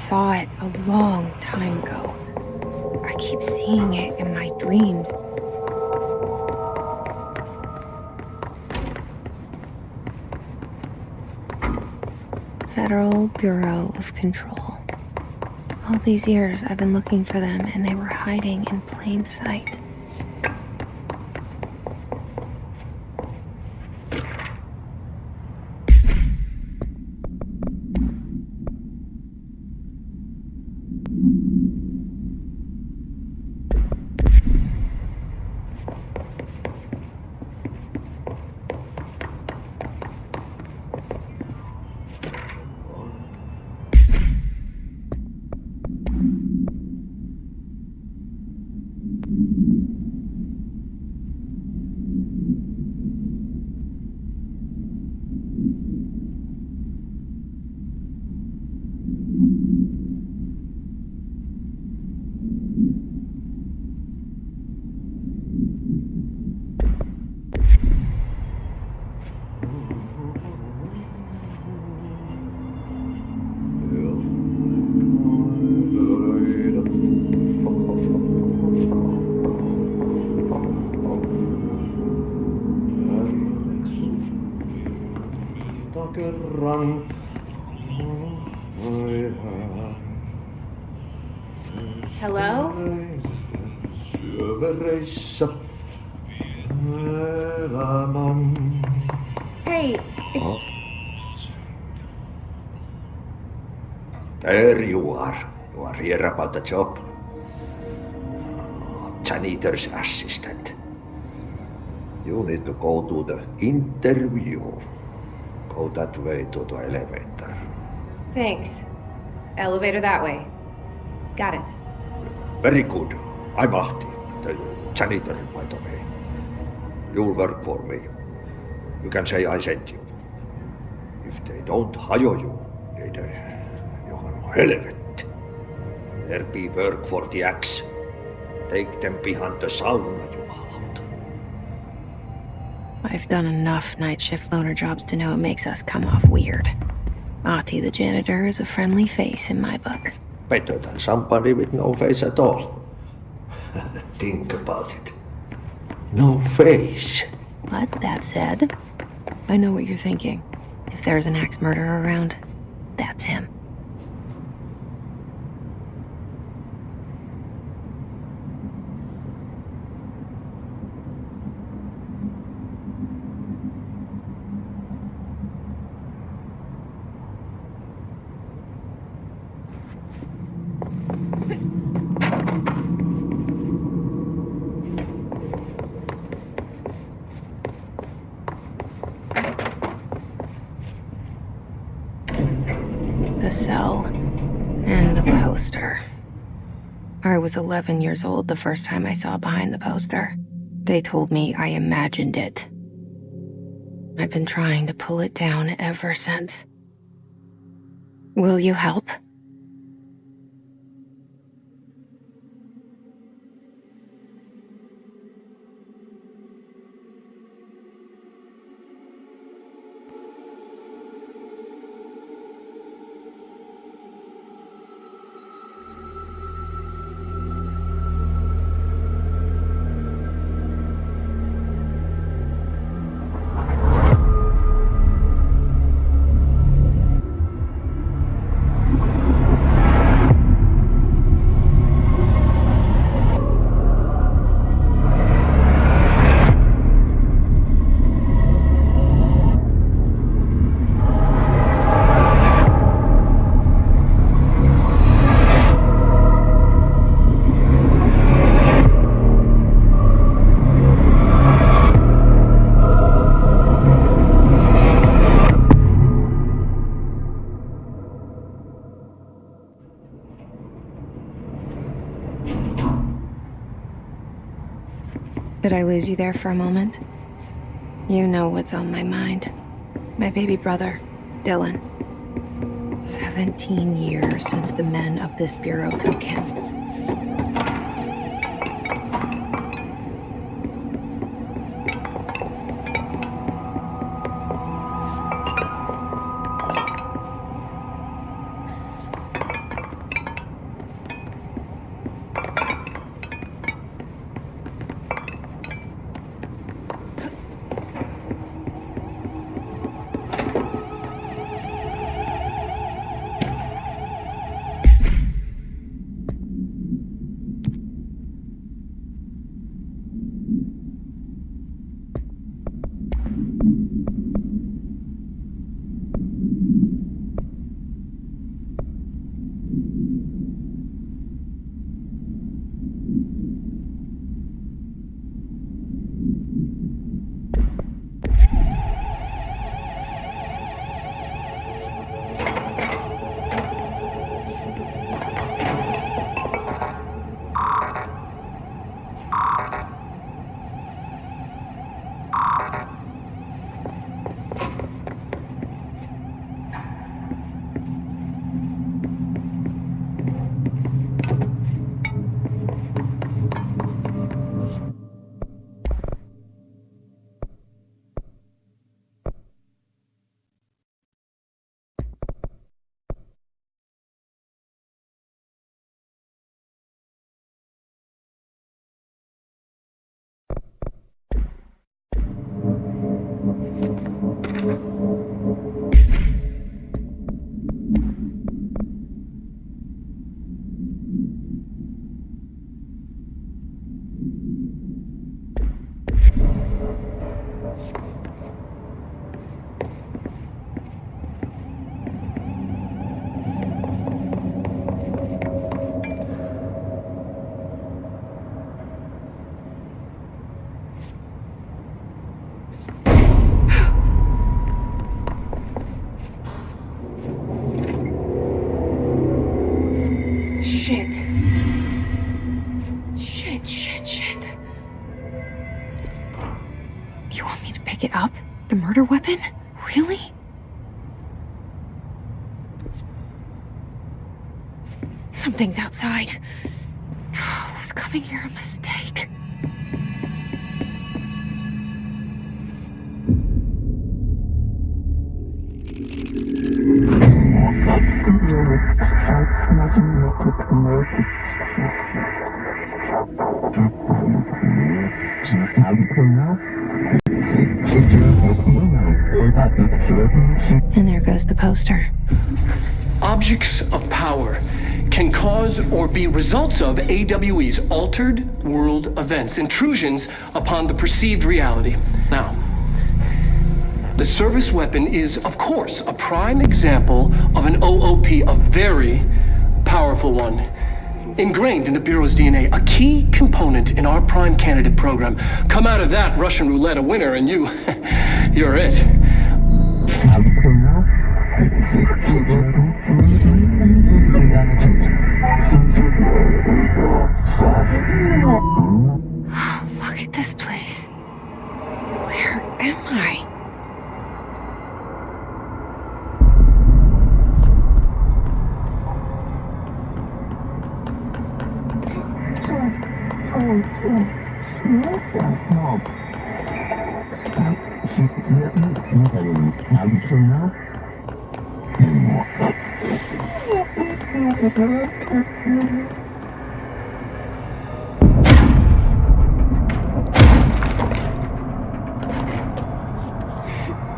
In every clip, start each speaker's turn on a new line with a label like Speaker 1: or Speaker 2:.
Speaker 1: saw it a long time ago. I keep seeing it in my dreams. Federal Bureau of Control. All these years I've been looking for them, and they were hiding in plain sight. Hello? Hey, it's...
Speaker 2: There you are. You are here about the job. Janitor's assistant. You need to go to the interview. Go that way to the elevator.
Speaker 1: Thanks. Elevator that way. Got it.
Speaker 2: Very good. I'm Ahti, the janitor, by the way. You'll work for me. You can say I sent you. If they don't hire you, you are relevant. There be work for the axe. Take them behind the sauna, you out.
Speaker 1: I've done enough night shift loner jobs to know it makes us come off weird. Ahti the janitor is a friendly face in my book.
Speaker 2: Better than somebody with no face at all. Think about it. No face.
Speaker 1: But that said, I know what you're thinking. If there's an axe murderer around, that's him. The cell and the poster. I was 11 years old the first time I saw behind the poster. They told me I imagined it. I've been trying to pull it down ever since. Will you help? Did I lose you there for a moment? You know what's on my mind. My baby brother, Dylan. 17 years since the men of this bureau took him. Shit. Shit. You want me to pick it up? The murder weapon? Really? Something's outside. Was coming here a mistake? And there goes the poster.
Speaker 3: Objects of power can cause or be results of AWE's altered world events, intrusions upon the perceived reality. Now, the service weapon is, of course, a prime example of an OOP, a very powerful one. Ingrained in the Bureau's DNA, a key component in our prime candidate program. Come out of that Russian roulette a winner and you're it.
Speaker 1: Look at this place. Where am I?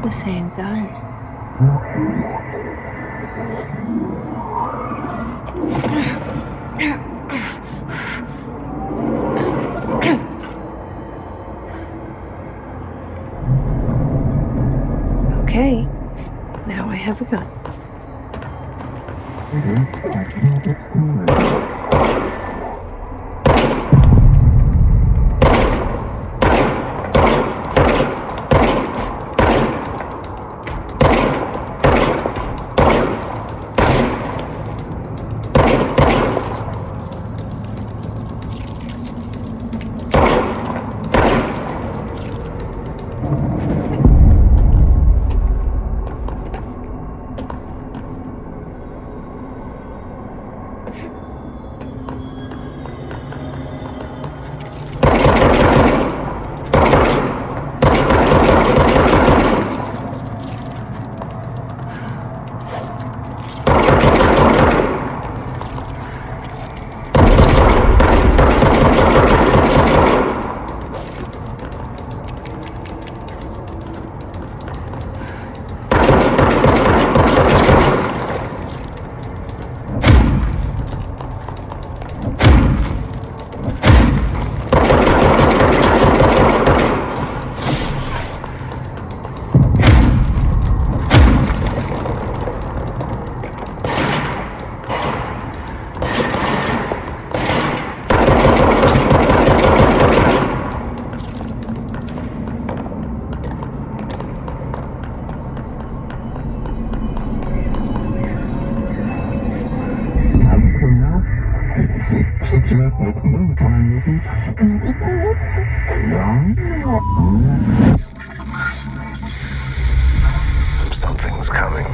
Speaker 1: The same gun. Okay, now I have a gun.
Speaker 4: Something's coming.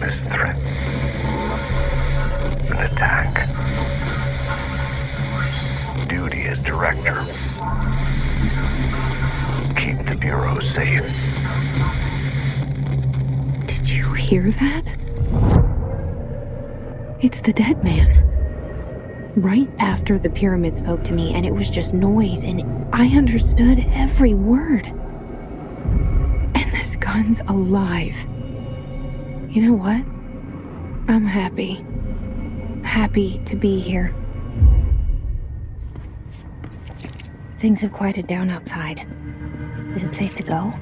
Speaker 4: This threat. An attack. Duty as director. Keep the Bureau safe.
Speaker 1: Did you hear that? It's the dead man. Right after the pyramid spoke to me, and it was just noise, and I understood every word. And this gun's alive. You know what? I'm happy. Happy to be here. Things have quieted down outside. Is it safe to go?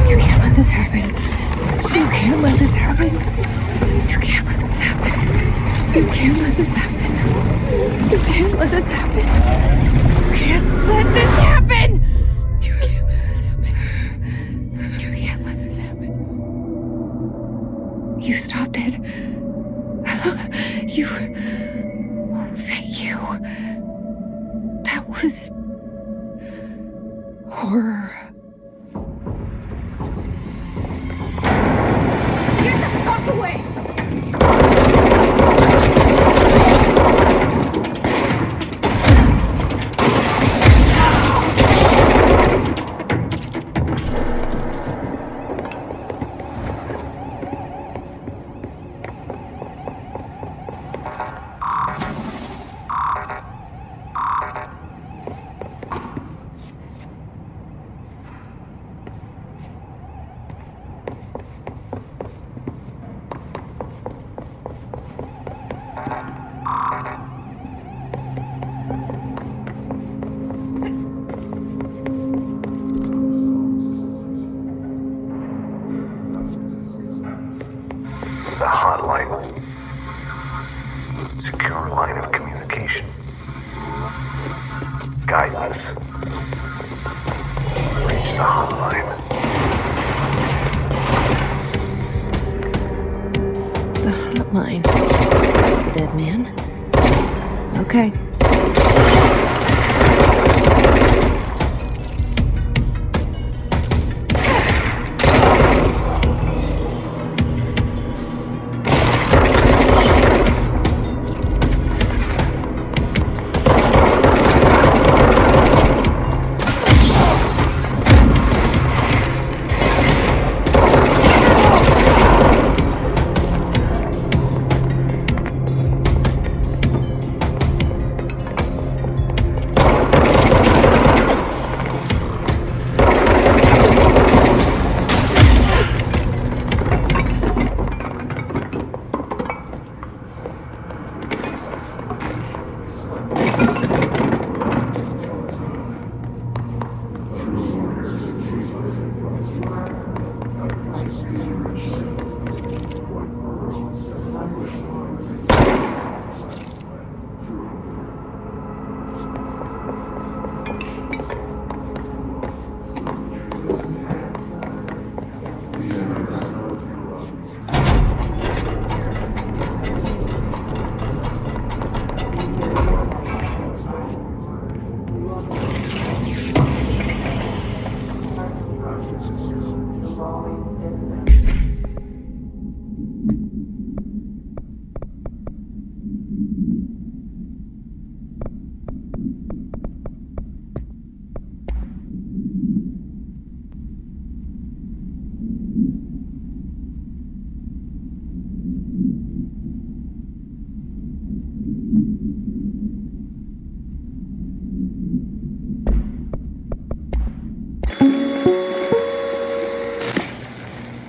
Speaker 1: You can't let this happen. You can't let this happen. You can't. it. You... Oh, thank you. That was... horror. Get the fuck away!
Speaker 4: The hotline. Secure line of communication. Guidance. Reach the hotline.
Speaker 1: The hotline. Dead man. Okay.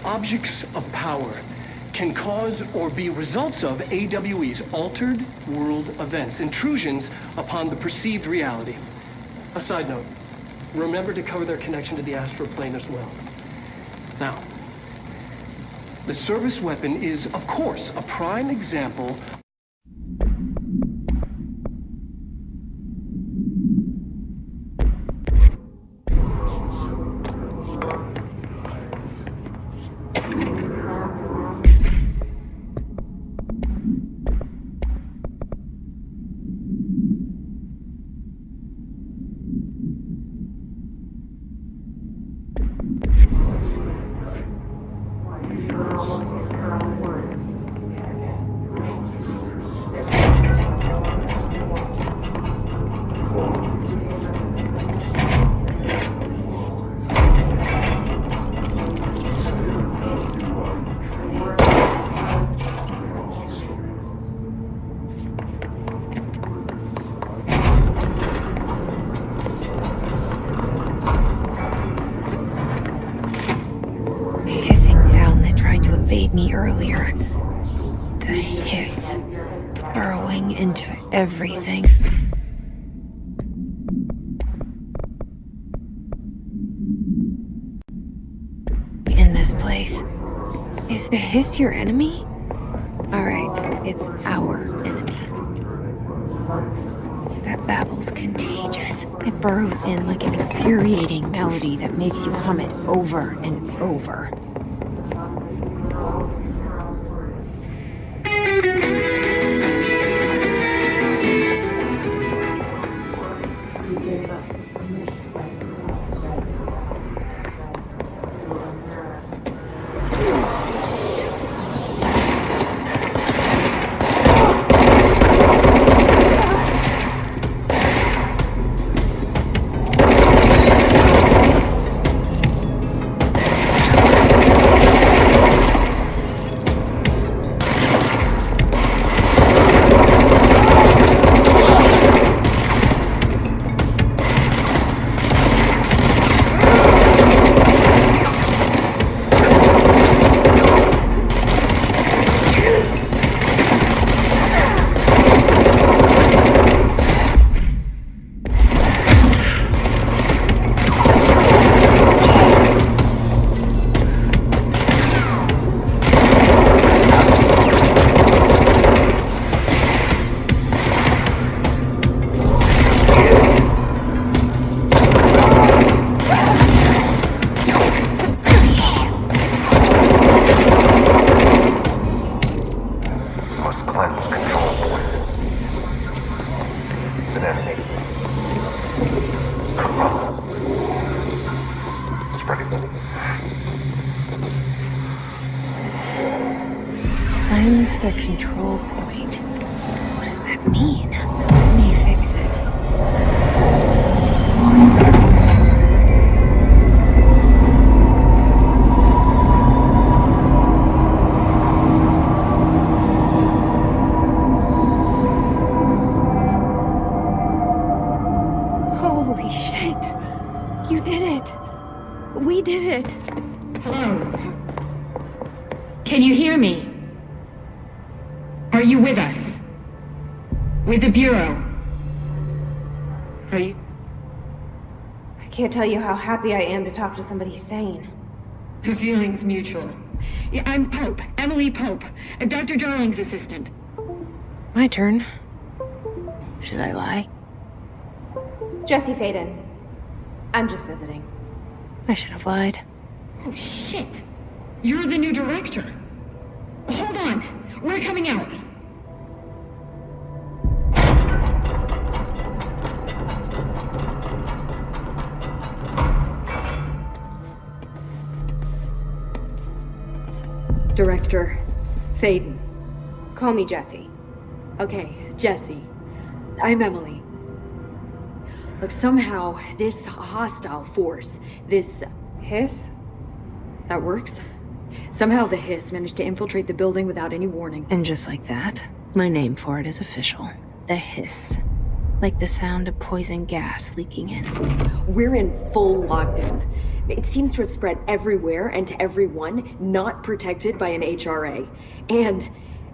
Speaker 3: Objects of power can cause or be results of AWE's altered world events, intrusions upon the perceived reality. A side note, remember to cover their connection to the astral plane as well. Now, the service weapon is, of course, a prime example.
Speaker 1: Me earlier. The hiss burrowing into everything. In this place. Is the hiss your enemy? Alright, it's our enemy. That babble's contagious. It burrows in like an infuriating melody that makes you hum it over and over.
Speaker 4: must cleanse control points. An enemy. Spreading.
Speaker 1: Cleanse the control point. What does that mean? Let me fix it. Holy shit! You did it! We did it!
Speaker 5: Hello? Can you hear me? Are you with us? With the Bureau? Are you...
Speaker 1: I can't tell you how happy I am to talk to somebody sane.
Speaker 5: The feeling's mutual. Yeah, I'm Pope, Emily Pope, Dr. Darling's assistant.
Speaker 1: My turn. Should I lie?
Speaker 6: Jesse Faden. I'm just visiting.
Speaker 1: I should have lied.
Speaker 5: Oh, shit. You're the new director. Hold on. We're coming out.
Speaker 6: Director Faden.
Speaker 1: Call me Jesse.
Speaker 6: Okay, Jesse. I'm Emily. Look, somehow this hostile force, this
Speaker 1: Hiss?
Speaker 6: that works. Somehow the hiss managed to infiltrate the building without any warning.
Speaker 1: And just like that, my name for it is official. The hiss. Like the sound of poison gas leaking in.
Speaker 6: We're in full lockdown. It seems to have spread everywhere and to everyone not protected by an HRA. And,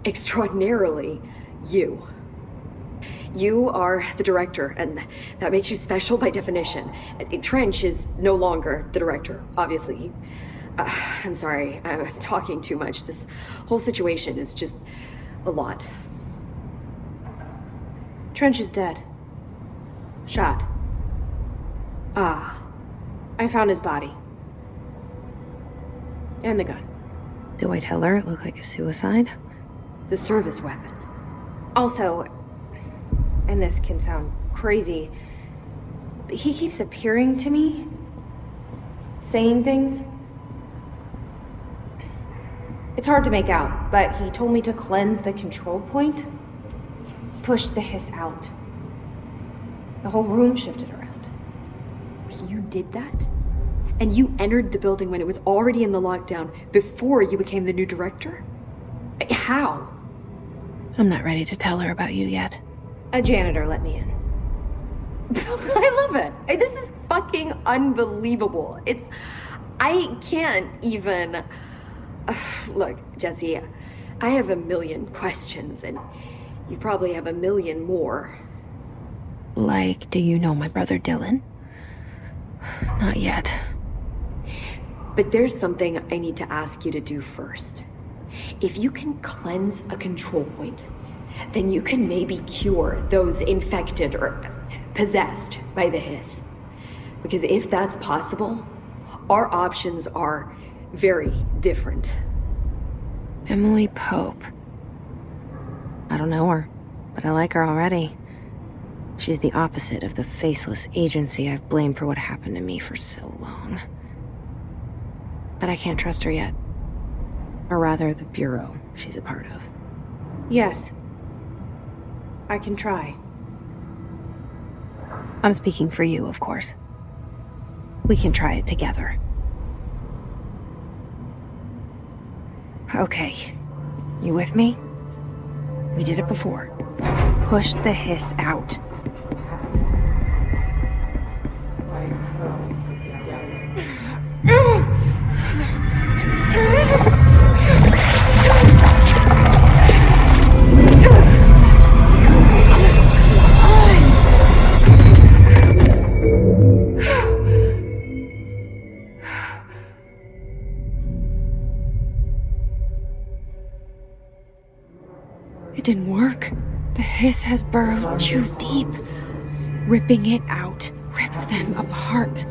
Speaker 6: extraordinarily, you. You are the director, and that makes you special by definition. Trench is no longer the director, obviously. I'm sorry, I'm talking too much. This whole situation is just a lot.
Speaker 1: Trench is dead. Shot.
Speaker 6: Ah,
Speaker 1: I found his body. And the gun. Do I tell her it looked like a suicide?
Speaker 6: the service weapon.
Speaker 1: Also, and this can sound crazy, but he keeps appearing to me, saying things. It's hard to make out, but he told me to cleanse the control point, push the hiss out. The whole room shifted around.
Speaker 6: You did that? And you entered the building when it was already in the lockdown before you became the new director? How?
Speaker 1: I'm not ready to tell her about you yet. A janitor let me in.
Speaker 6: I love it. This is fucking unbelievable. I can't even... Look, Jesse, I have a million questions, and you probably have a million more.
Speaker 1: Like, do you know my brother Dylan? Not yet.
Speaker 6: But there's something I need to ask you to do first. If you can cleanse a control point, then you can maybe cure those infected or possessed by the hiss. Because if that's possible, our options are very different.
Speaker 1: Emily Pope. I don't know her, but I like her already. She's the opposite of the faceless agency I've blamed for what happened to me for so long. But I can't trust her yet. Or rather, the Bureau she's a part of. Yes. I can try. I'm speaking for you, of course. We can try it together. Okay. You with me? We did it before. Push the hiss out. It didn't work. The hiss has burrowed too deep. Ripping it out rips them apart.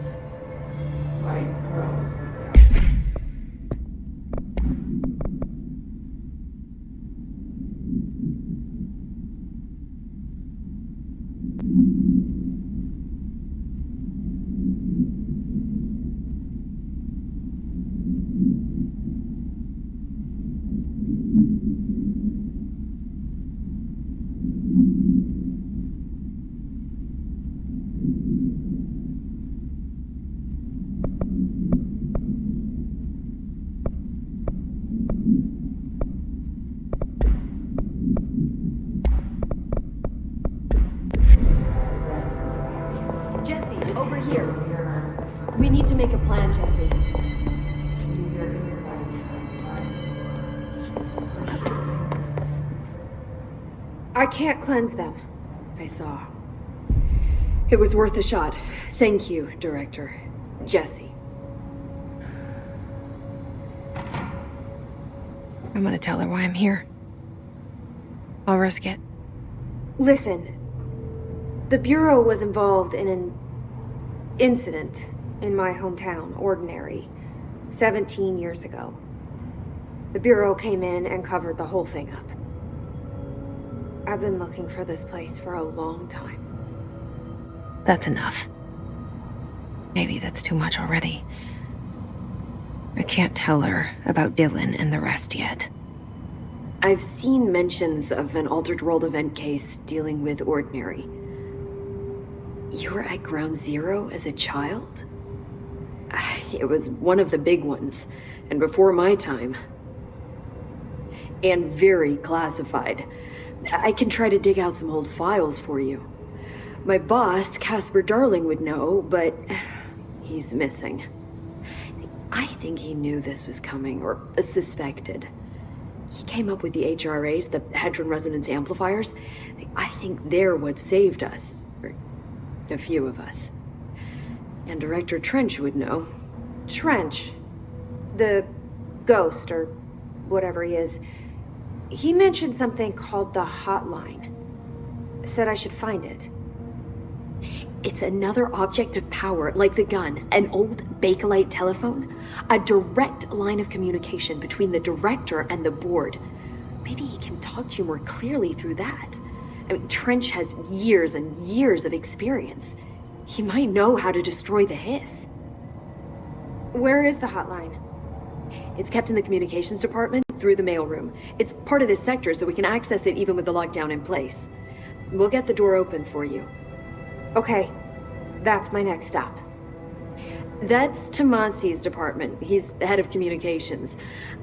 Speaker 6: make a plan, Jesse.
Speaker 1: I can't cleanse them.
Speaker 6: I saw. It was worth a shot. Thank you, Director. Jesse.
Speaker 1: I'm gonna tell her why I'm here. I'll risk it.
Speaker 7: Listen, the Bureau was involved in an incident in my hometown, Ordinary, 17 years ago. The Bureau came in and covered the whole thing up. I've been looking for this place for a long time.
Speaker 1: That's enough. Maybe that's too much already. I can't tell her about Dylan and the rest yet.
Speaker 6: I've seen mentions of an Altered World event case dealing with Ordinary. You were at Ground Zero as a child? It was one of the big ones, and before my time. And very classified. I can try to dig out some old files for you. My boss, Casper Darling, would know, but he's missing. I think he knew this was coming, or suspected. He came up with the HRAs, the Hadron Resonance Amplifiers. I think they're what saved us. Or a few of us. And Director Trench would know.
Speaker 7: Trench, the ghost, or whatever he is, he mentioned something called the Hotline. Said I should find it.
Speaker 6: It's another object of power, like the gun, an old Bakelite telephone, a direct line of communication between the director and the board. Maybe he can talk to you more clearly through that. I mean, Trench has years and years of experience. He might know how to destroy the hiss.
Speaker 7: Where is the hotline?
Speaker 6: It's kept in the communications department through the mailroom. It's part of this sector, so we can access it even with the lockdown in place. We'll get the door open for you.
Speaker 7: Okay, that's my next stop.
Speaker 6: That's Tomasi's department. He's the head of communications.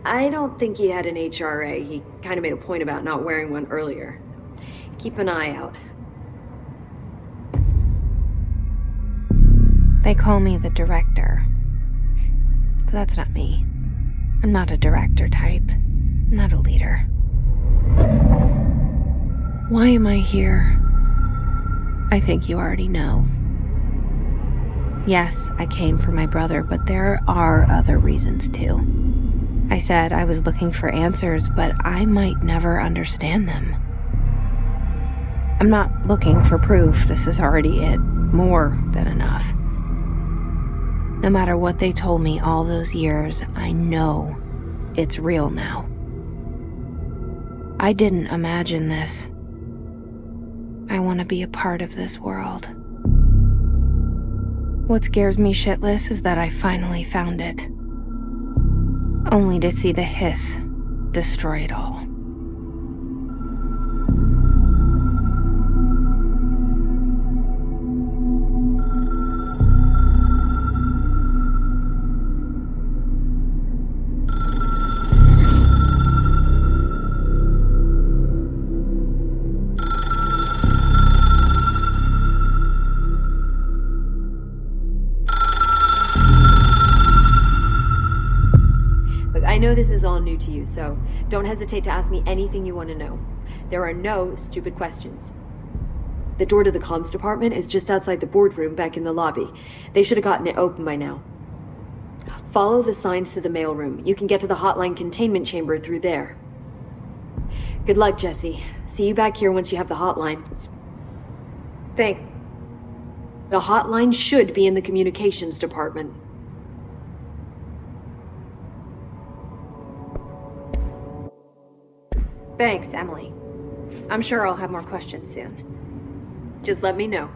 Speaker 6: I don't think he had an HRA. He kind of made a point about not wearing one earlier. Keep an eye out.
Speaker 1: They call me the director. But that's not me. I'm not a director type. I'm not a leader. Why am I here? I think you already know. Yes, I came for my brother, but there are other reasons too. I said I was looking for answers, but I might never understand them. I'm not looking for proof. This is already it. More than enough. No matter what they told me all those years, I know it's real now. I didn't imagine this. I want to be a part of this world. What scares me shitless is that I finally found it. Only to see the hiss destroy it all.
Speaker 6: I know this is all new to you, so don't hesitate to ask me anything you want to know. There are no stupid questions. The door to the comms department is just outside the boardroom back in the lobby. They should have gotten it open by now. Follow the signs to the mailroom. You can get to the hotline containment chamber through there. Good luck, Jesse. See you back here once you have the hotline.
Speaker 7: Thanks.
Speaker 6: The hotline should be in the communications department.
Speaker 7: Thanks, Emily. I'm sure I'll have more questions soon.
Speaker 6: Just let me know.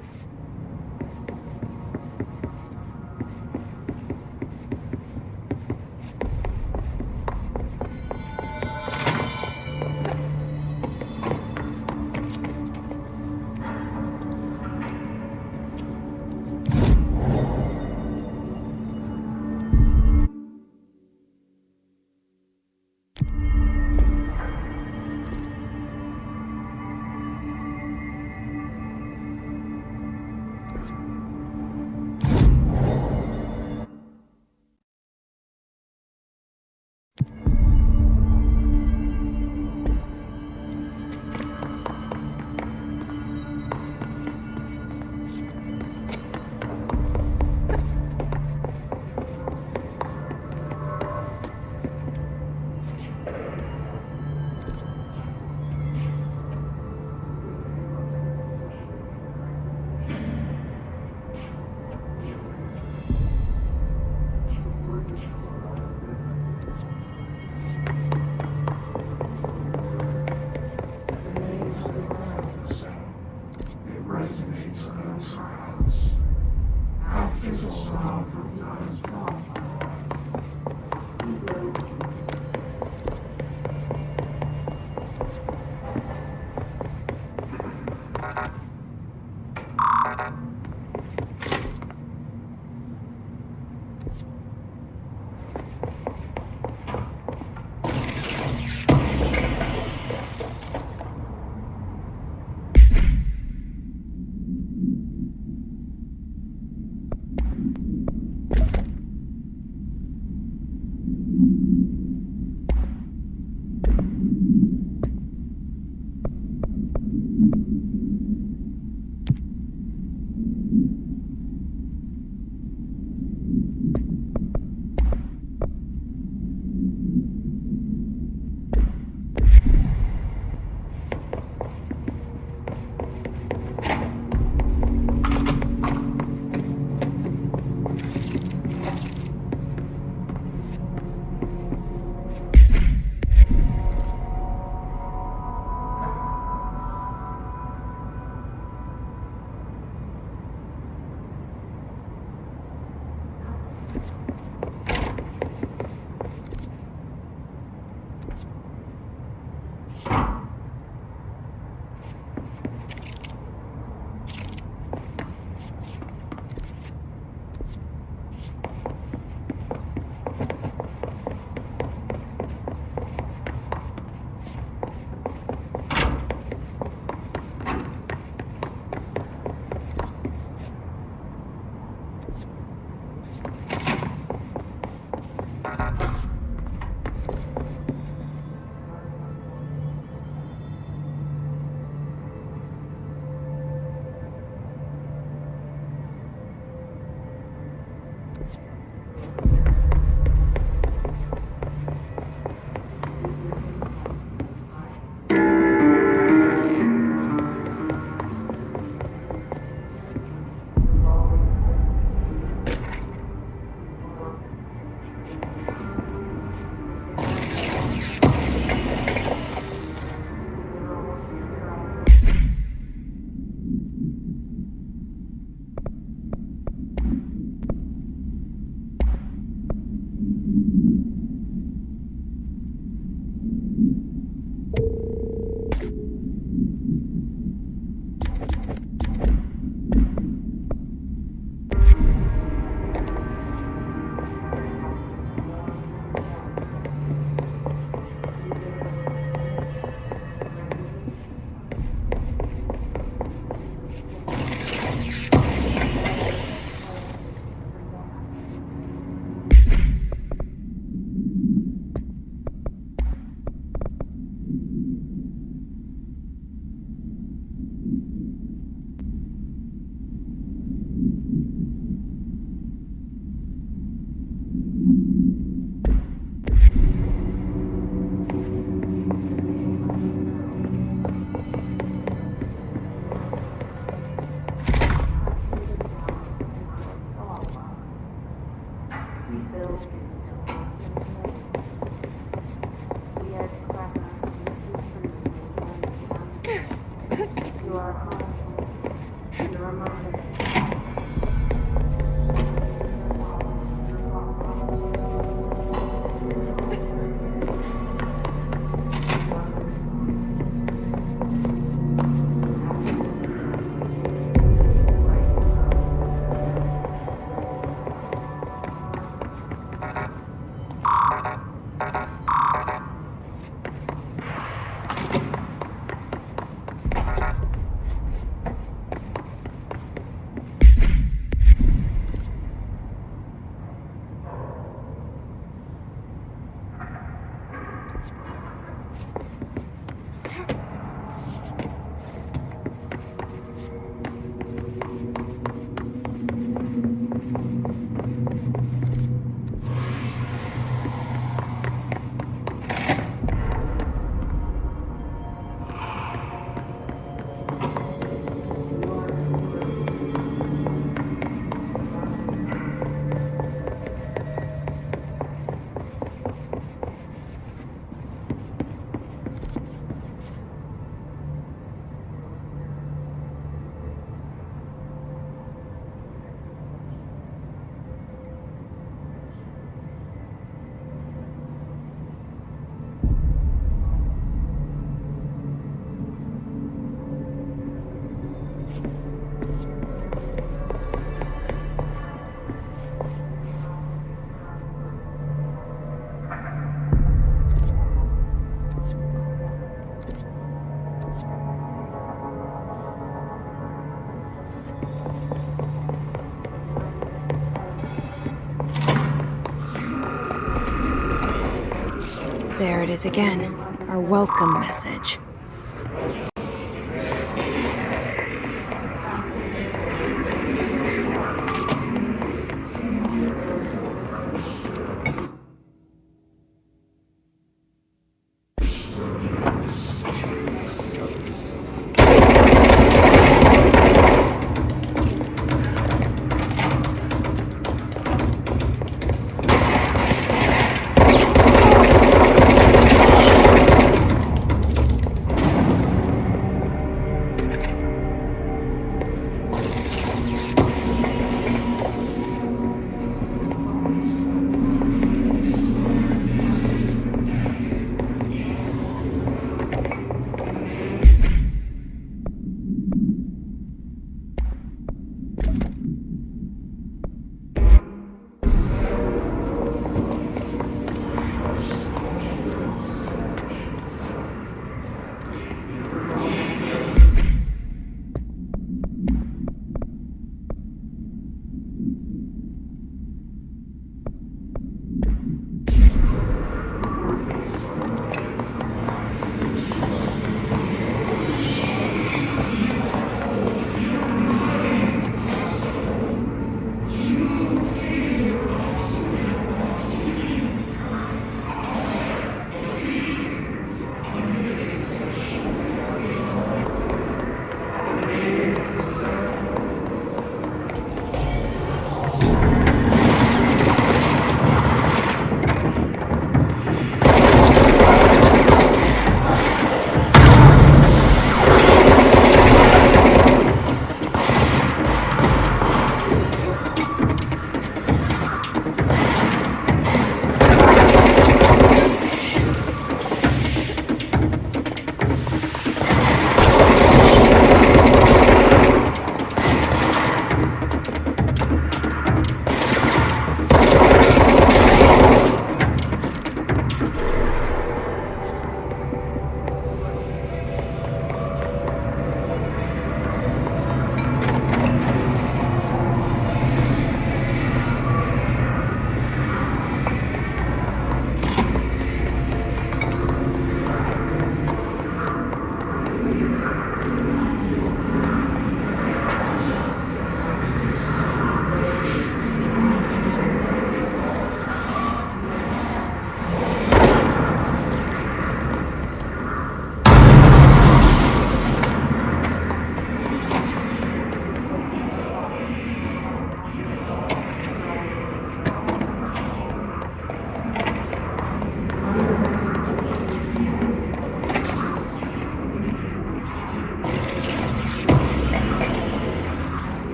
Speaker 1: There it is again. Our welcome message.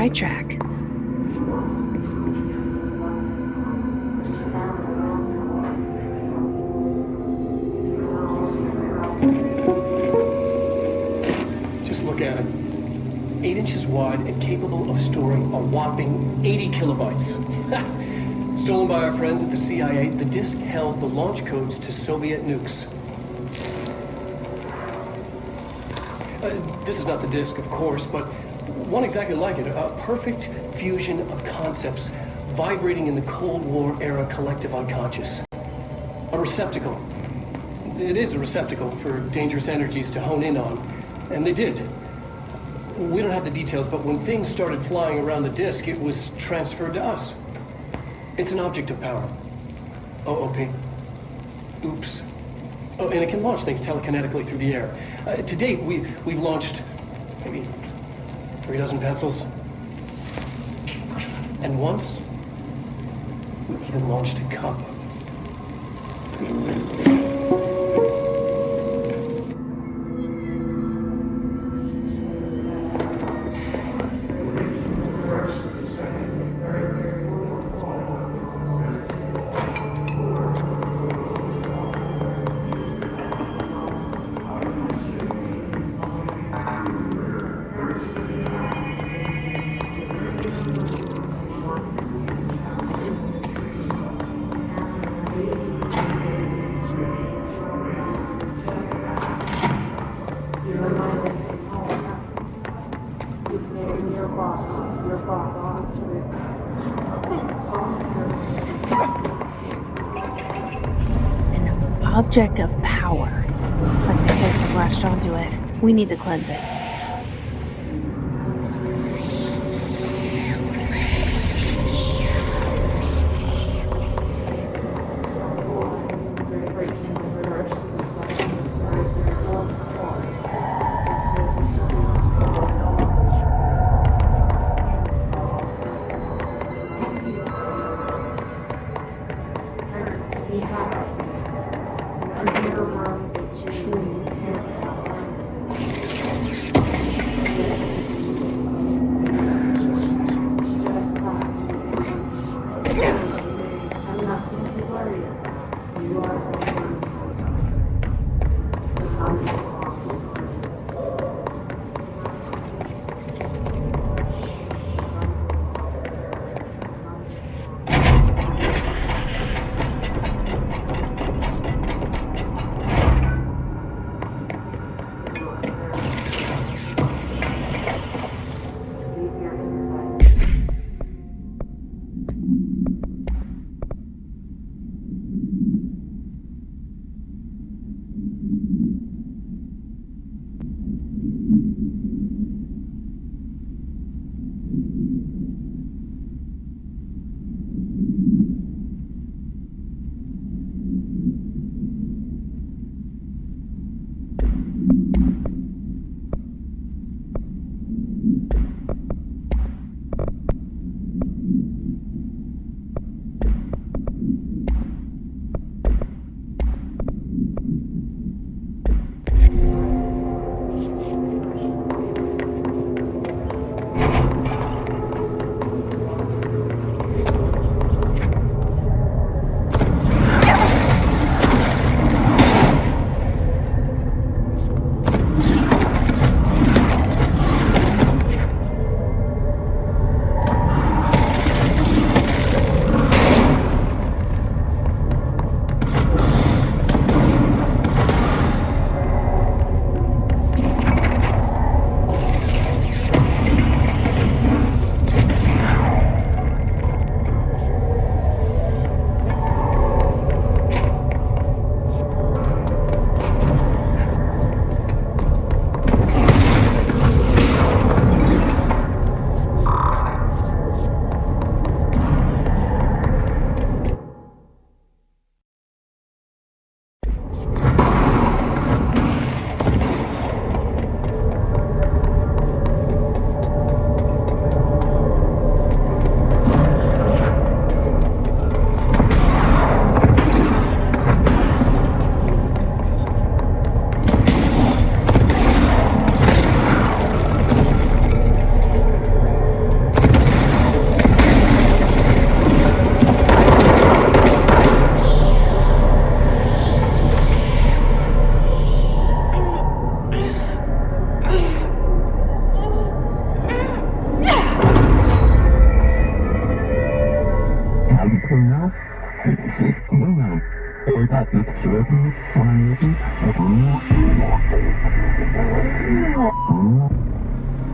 Speaker 1: sidetrack.
Speaker 3: Just look at it. 8 inches wide and capable of storing a whopping 80 kilobytes. Stolen by our friends at the CIA, the disk held the launch codes to Soviet nukes. This is not the disk, of course, but one exactly like it. A perfect fusion of concepts vibrating in the Cold War era collective unconscious. A receptacle. It is a receptacle for dangerous energies to hone in on. And they did. We don't have the details, but when things started flying around the disk, it was transferred to us. It's an object of power. OOP. Oops. Oh, and it can launch things telekinetically through the air. To date, we've launched maybe 3 dozen pencils. And once, we even launched a cup.
Speaker 1: An object of power. Looks like the kids have latched onto it. We need to cleanse it.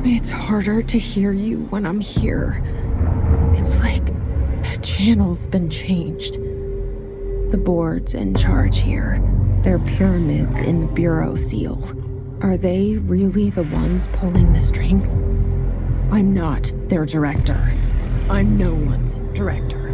Speaker 1: It's harder to hear you when I'm here. It's like the channel's been changed. The board's in charge here. They're pyramids in the Bureau seal. Are they really the ones pulling the strings? I'm not their director. I'm no one's director.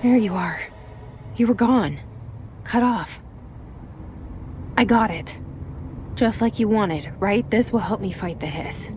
Speaker 1: There you are. You were gone. Cut off. I got it. Just like you wanted, right? This will help me fight the hiss.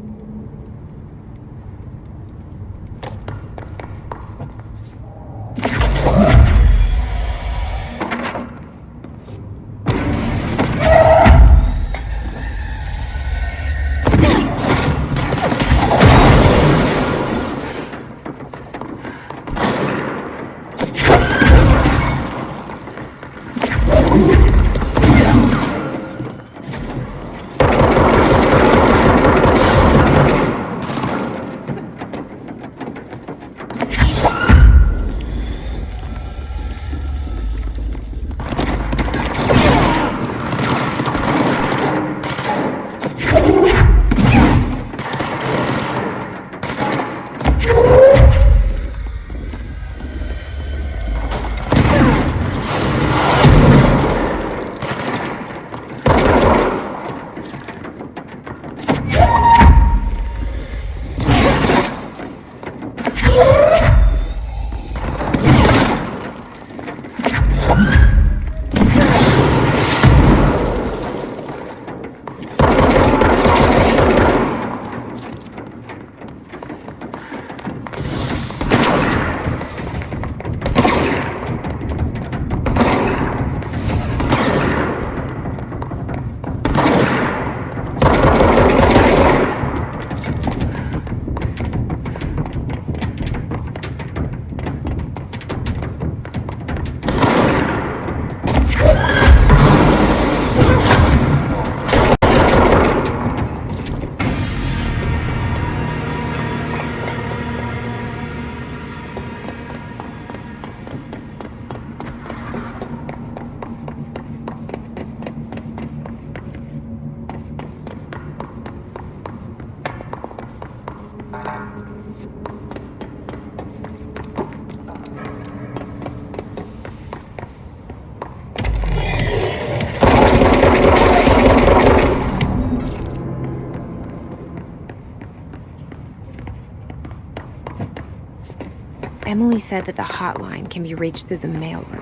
Speaker 1: Emily said that the hotline can be reached through the mailroom.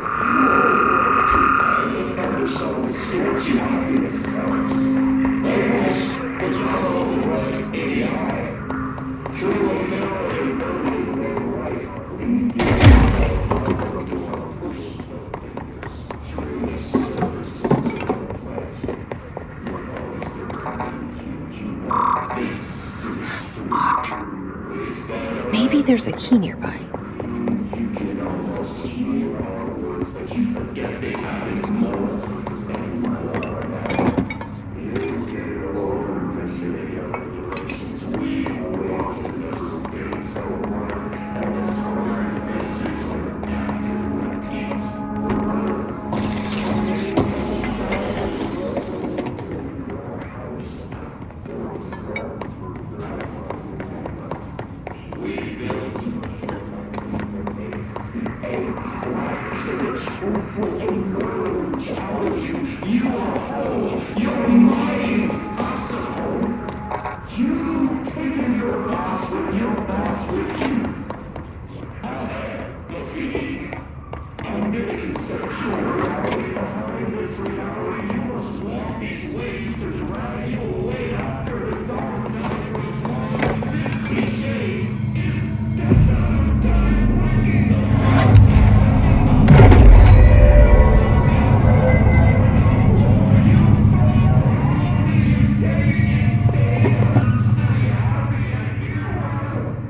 Speaker 1: Locked. Maybe there's a key nearby.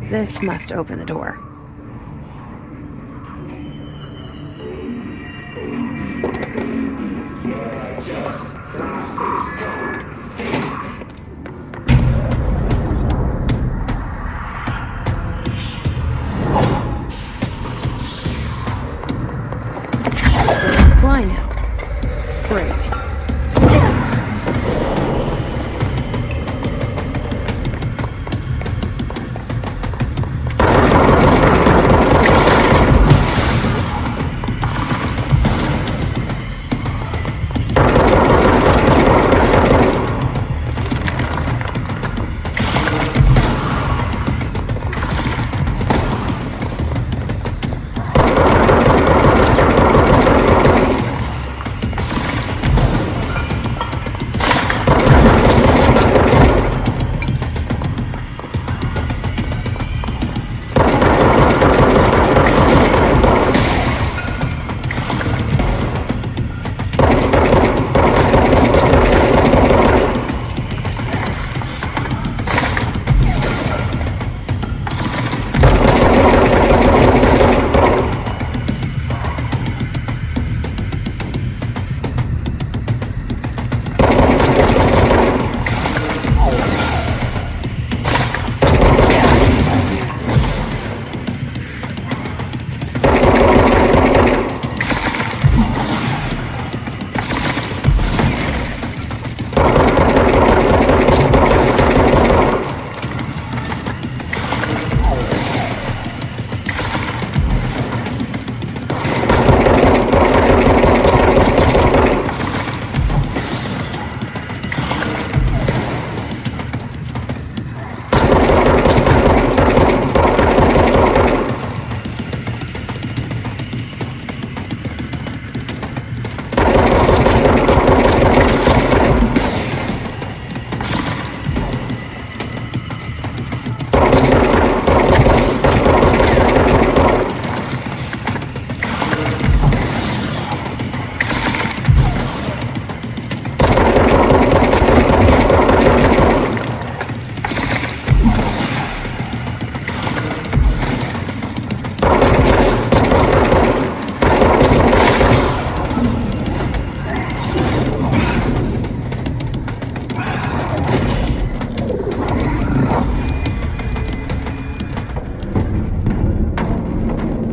Speaker 1: This must open the door. Fly now. Great.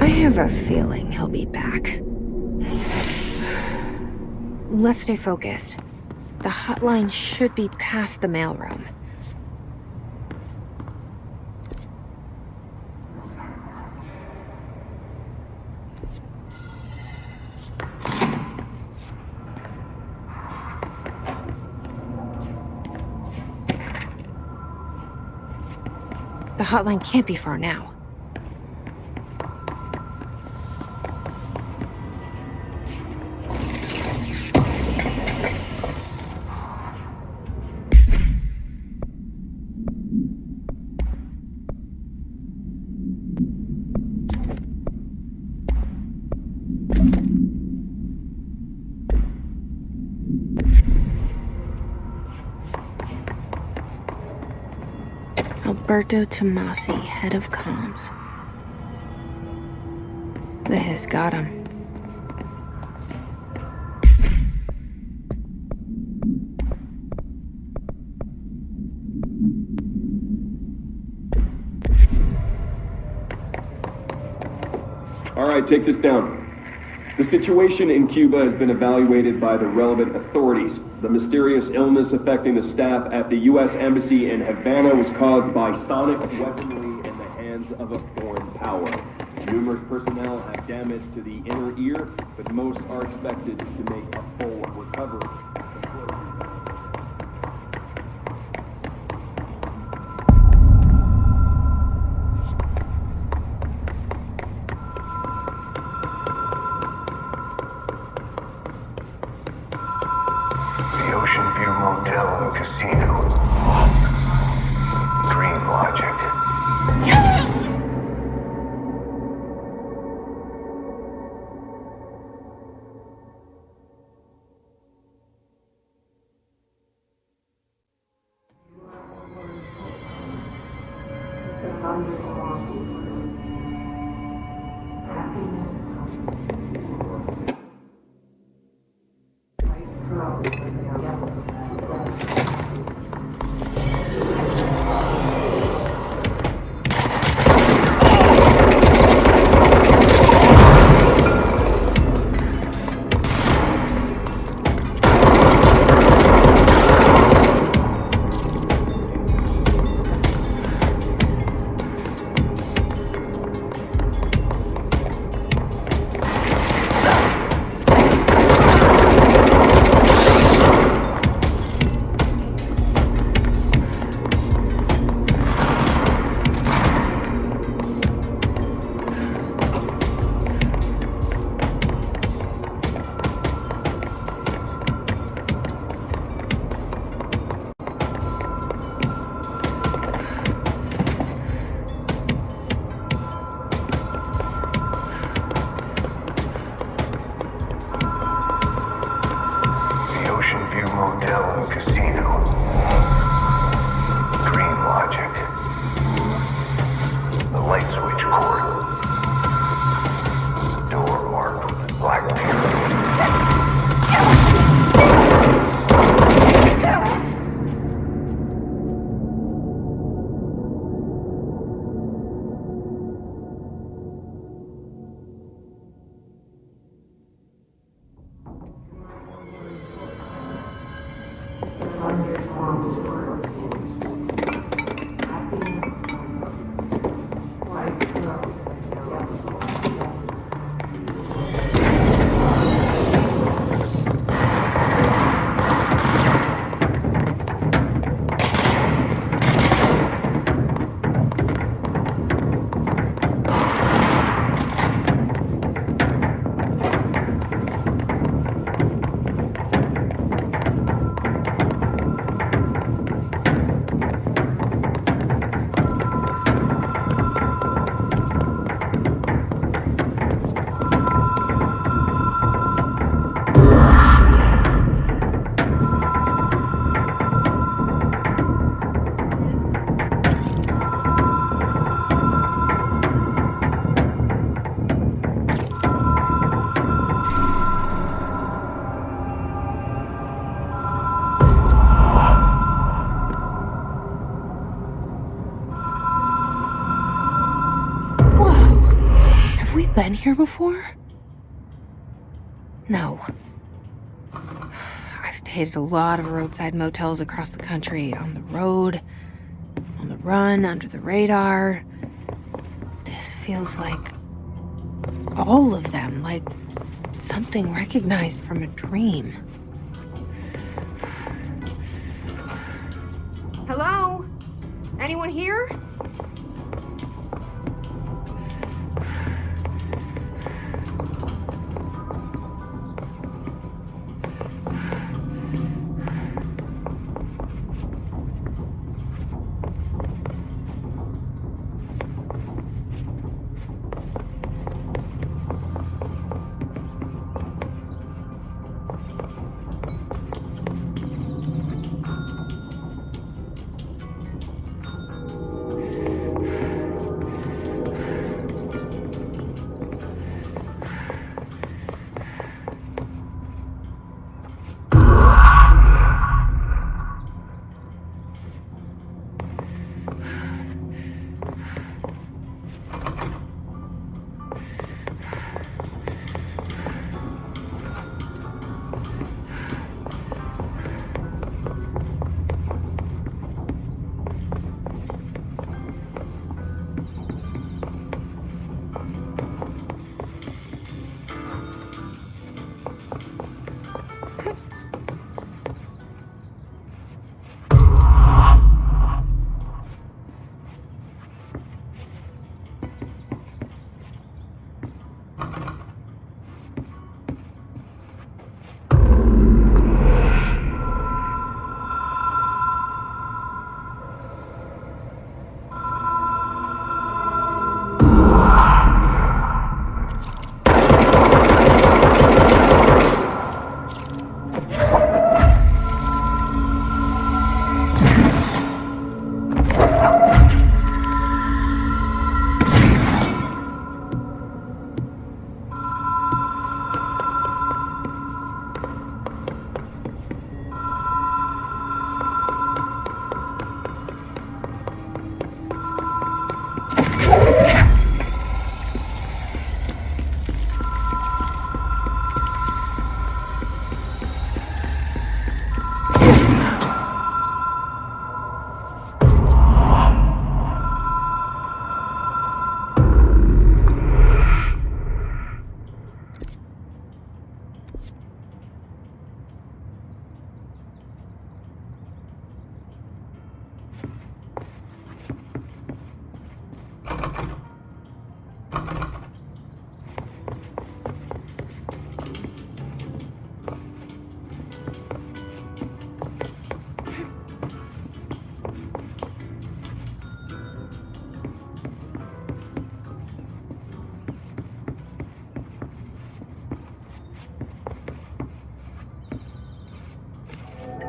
Speaker 1: I have a feeling he'll be back. Let's stay focused. The hotline should be past the mailroom. The hotline can't be far now. Alberto Tomasi, head of comms. The hiss got him.
Speaker 8: All right, take this down. The situation in Cuba has been evaluated by the relevant authorities. The mysterious illness affecting the staff at the U.S. Embassy in Havana was caused by sonic weaponry in the hands of a foreign power. Numerous personnel have damage to the inner ear, but most are expected to make a full recovery.
Speaker 4: The Ocean View Motel and Casino. Dream Logic. Motel and Casino. Dream Logic. The light switch cord. Door marked with black tape.
Speaker 1: Been here before? No. I've stayed at a lot of roadside motels across the country, on the road, on the run, under the radar. This feels like all of them, like something recognized from a dream.
Speaker 7: Hello? Anyone here?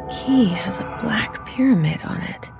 Speaker 1: key has a black pyramid on it.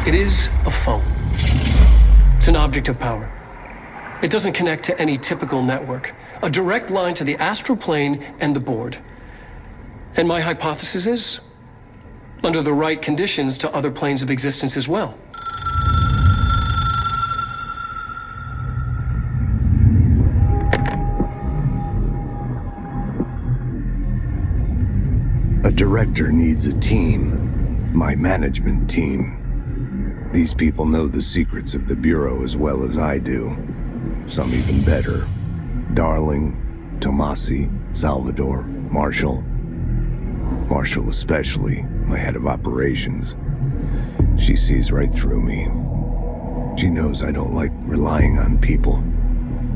Speaker 3: It is a phone. It's an object of power. It doesn't connect to any typical network. A direct line to the astral plane and the board. And my hypothesis is, under the right conditions, to other planes of existence as well.
Speaker 9: A director needs a team. My management team. These people know the secrets of the Bureau as well as I do. Some even better. Darling, Tomasi, Salvador, Marshall. Marshall especially, my head of operations. She sees right through me. She knows I don't like relying on people.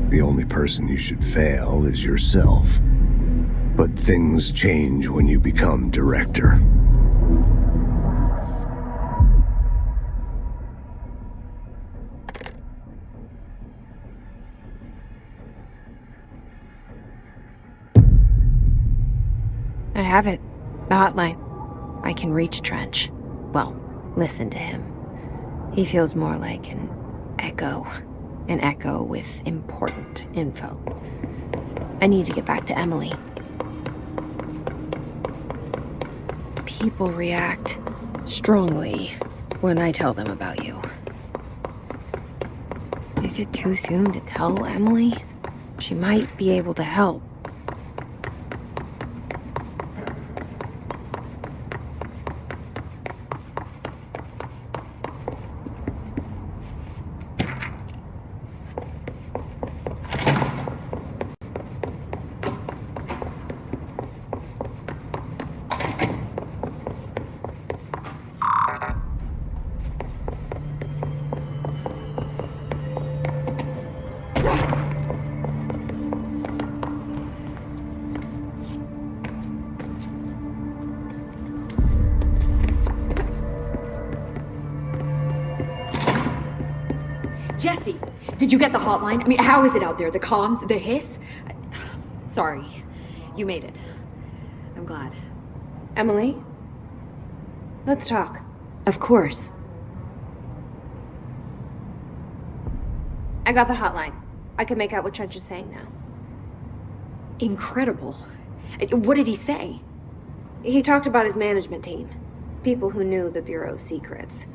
Speaker 9: The only person you should fail is yourself. But things change when you become director.
Speaker 1: I have it. The hotline. I can reach Trench. Well, listen to him. He feels more like an echo. An echo with important info. I need to get back to Emily. People react strongly when I tell them about you. Is it too soon to tell Emily? She might be able to help.
Speaker 6: Jesse, did you get the hotline? I mean, how is it out there? The comms, the hiss? Sorry, you made it. I'm glad.
Speaker 7: Emily? Let's talk.
Speaker 6: Of course.
Speaker 7: I got the hotline. I can make out what Trench is saying now.
Speaker 6: Incredible. What did he say?
Speaker 7: He talked about his management team. People who knew the Bureau's secrets.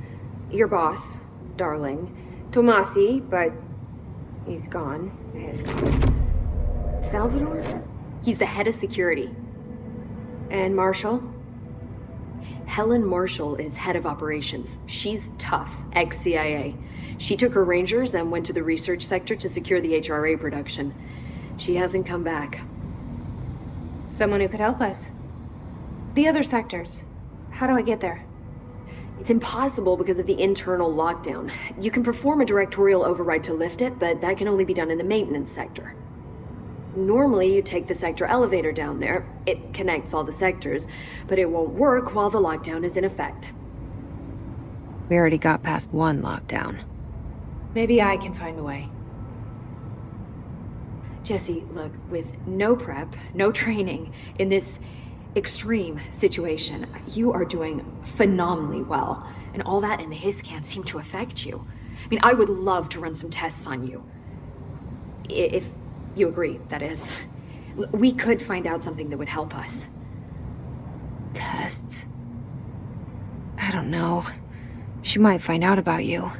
Speaker 7: Your boss, Darling, Tomasi, but he's gone. Has gone.
Speaker 6: Salvador? He's the head of security.
Speaker 7: And Marshall?
Speaker 6: Helen Marshall is head of operations. She's tough, ex-CIA. She took her rangers and went to the research sector to secure the HRA production. She hasn't come back.
Speaker 7: Someone who could help us. The other sectors. How do I get there?
Speaker 6: It's impossible because of the internal lockdown. You can perform a directorial override to lift it, but that can only be done in the maintenance sector. Normally, you take the sector elevator down there. It connects all the sectors, but it won't work while the lockdown is in effect.
Speaker 1: We already got past one lockdown.
Speaker 7: Maybe I can find a way.
Speaker 6: Jesse, look, with no prep, no training, in this extreme situation, you are doing phenomenally well. And all that in the hiss can't seem to affect you. I mean, I would love to run some tests on you. If you agree, that is. We could find out something that would help us.
Speaker 1: Tests? I don't know. She might find out about you.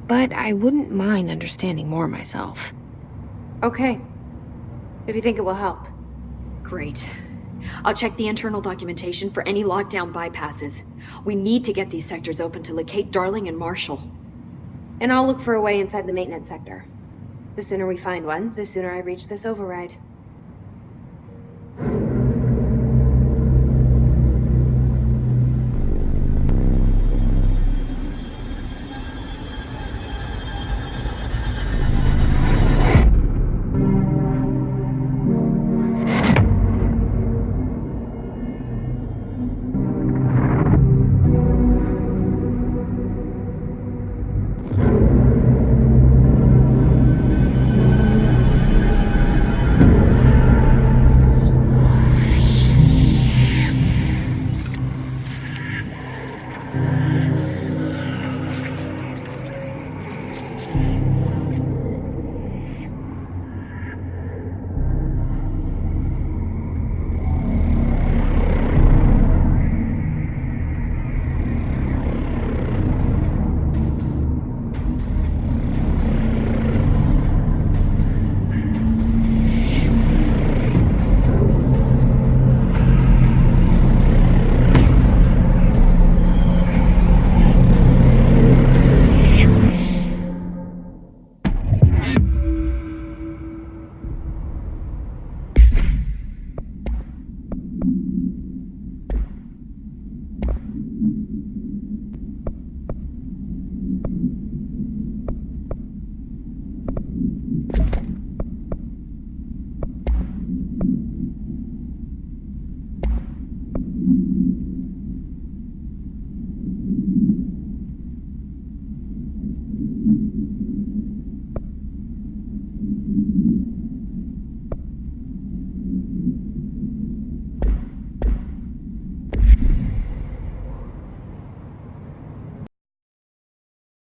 Speaker 1: But I wouldn't mind understanding more myself.
Speaker 7: Okay. If you think it will help.
Speaker 6: Great. I'll check the internal documentation for any lockdown bypasses. We need to get these sectors open to locate Darling and Marshall.
Speaker 7: And I'll look for a way inside the maintenance sector. The sooner we find one, the sooner I reach this override.